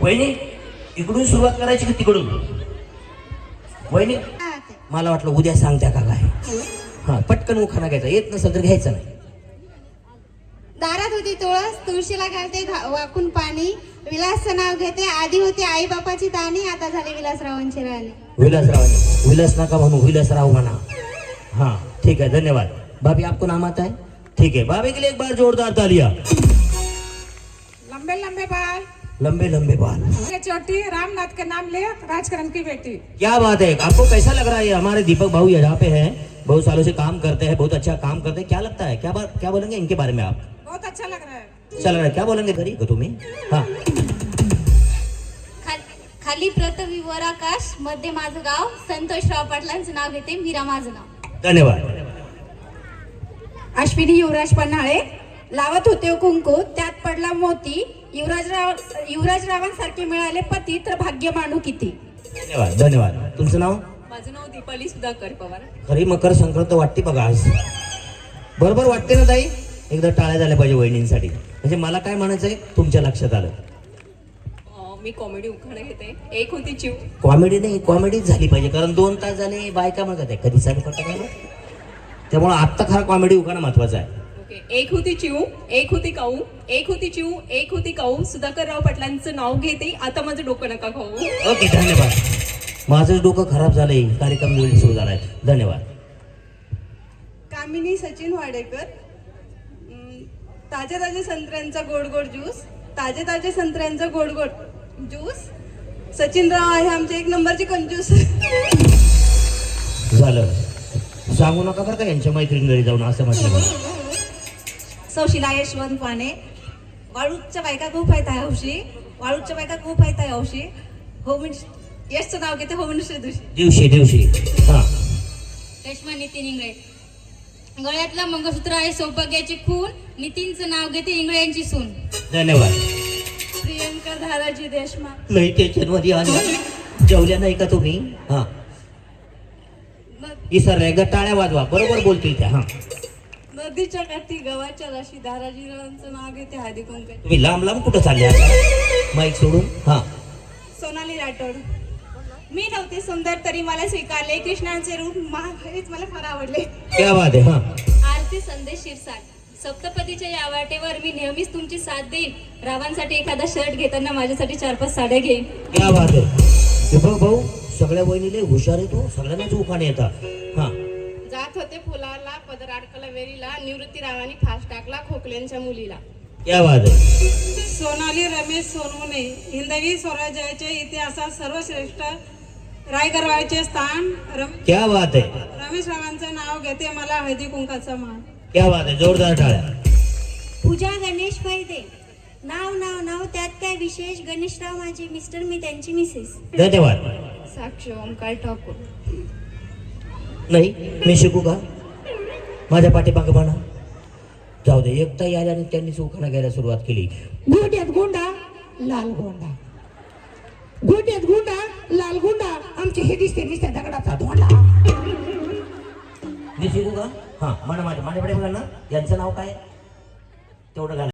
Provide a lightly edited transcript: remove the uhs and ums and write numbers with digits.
वहिनी इकडून सुरुवात करायची की तिकडून? वहिनी मला वाटलं उद्या सांगत्या का काय. हा पटकन उखाणा घ्यायचा, येत नसेल तर घ्यायचं नाही. दारात होती तुळस, तुळशीला घालते वाकून पाणी, विलासचं नाव घेते, आधी होती आई बापाची दाणी, आता झाली विलासरावांची राणी. विलासराव, विलास नका म्हणू, विलासराव म्हणा. हाँ ठीक है, धन्यवाद. भाभी आपको नाम आता है? ठीक है, भाभी के लिए एक बार जोरदार तालियां. लंबे लंबे बाल, लंबे लंबे बाल, चोटी, रामनाथ के नाम ले, राजकरण की बेटी. क्या बात है. आपको कैसा लग रहा है? हमारे दीपक भाऊ यहाँ पे हैं, बहुत सालों से काम करते हैं, बहुत अच्छा काम करते हैं. क्या लगता है, क्या बोलेंगे इनके बारे में आप? बहुत अच्छा लग रहा है. चल रहा है, क्या बोलेंगे घरी का तुम्ही? हाँ खाली पृथ्वी वर आकाश, मध्ये माझं गाव, संतोषराव पाटलांचं नाव घेते, मीरा माझं नाव. धन्यवाद. अश्विनी युवराज पन्हाळे, लावत होते कुंकू, त्यात पडला मोती, युवराजरावांसारखे मिळाले पती, तर भाग्य मानू किती. धन्यवाद धन्यवाद. तुमचं नाव? माझं नाव दीपाली सुधाकर पवार. खरी मकर संक्रांत वाटते बघा आज. बरोबर वाटते ना ताई? एकदा टाळ्या झाल्या पाहिजे वहिनींसाठी. म्हणजे मला काय म्हणायचंय तुमच्या लक्षात आलं. मी कॉमेडी उखाणा घेते. एक होती चिव. कॉमेडी नाही, कॉमेडीच झाली पाहिजे, कारण 2 तास झाले बायका म्हणतात आहे कधी चालू करता काय. त्यामुळे आत्ता खरा कॉमेडी उखाणा महत्वाचा आहे. ओके. एक होती चिव, एक होती काऊ, एक होती चिव, एक होती काऊ, सुधाकरराव पाटलांचं नाव घेते, आता माझं डोकं नका खाऊ. ओके धन्यवाद. माझं डोकं खराब झालंय, कार्यक्रम वेळी सुरू झालाय. धन्यवाद. कामिनी सचिन वाडेकर, ताजे ताजे संत्र्यांचा गोड गोड ज्यूस, ताजे ताजे संत्र्यांचा गोड गोड ज्यूस. सचिनराव आहे आमचे 1 नंबरचे कंजूस. झालं, सांगू नका बरं का यांच्या मैत्रिणी घरी जाऊन असं म्हटलं. सौशिला यशवंत पाने, वाळूच्या बायका खूप आहेत हौशी, वाळूच्या बायका खूप आहेत हौशी, होम यशचं नाव घेते, होम मिनिस्टर दिवशी दिवशी. हा रेश्मा नितीन इंगळे, गळ्यातलं मंगळसूत्र आहे सौभाग्याची खून, नितीनचं नाव घेते, इंगळ्यांची सून. धन्यवाद. प्रियंका धाराजी देशमाख, नाही टेन्शनमध्ये आल्या. जेवल्या नाही का तुम्ही? हा इसरल्या एकदा टाळ्या वाजवा, बरोबर बोलतील त्या. हा नदीच्या काठी गव्हाच्या राशी, धाराजीरावांचं नाव घेते, हळदी कुंकू. तुम्ही लांब लांब कुठं चालले माईक सोडून? हा सोनाली राठोड, मी नव्हते सुंदर तरी मला स्वीकारले, कृष्णांचे रूप हेच मला फार आवडले. क्या बात आहे. हा आरती संदेश शिरसाट, सप्तपदीच्या या वाटेवर मी नेहमीच तुमची साथ देईन, रावांसाठी एखादा शर्ट घेताना माझ्यासाठी 4-5 साड्या घेईन. क्या बात आहे. दीपक भाऊ सगळ्या बहिणीले हुशार येतो, सगळ्यांनाच उखाणे येतात. हा जात होते फुलाला, पदर अडकला वेरीला, निवृत्ती रावांनी फास टाकला खोकल्यांच्या मुलीला. क्या बात आहे. सोनाली रमेश सोनवणे, हिंदवी स्वराज्याचे इतिहासात सर्वश्रेष्ठ रायगरवाडीचे स्थान, क्या बात आहे. रमेश रावांचं नाव घेते, मला हळदी कुंकाचा मान. क्या बात आहे. जोरदार टाळ्या. पूजा गणेश फायदे, नाव नाव नाव त्यात काय विशेष, गणेशराव माझे मिस्टर, मी त्यांची मिसेस. धन्यवाद. साक्ष ओमकार ठाकूर, नाही मी शिकू का? माझ्या पाठीमागं म्हणा. जाऊ दे, एकटा यायला आणि त्यांनीच उखाणा घ्यायला सुरुवात केली. गोट्यात गोंडा, लाल गोंडा, गोट्यात गोंडा, लाल गोंडा, आमचे हे दिसते दगडाचा धोंडा. मी शिकू का? हा म्हणा. माझ्याकडे बघा ना, यांचं नाव काय तेवढं घाला.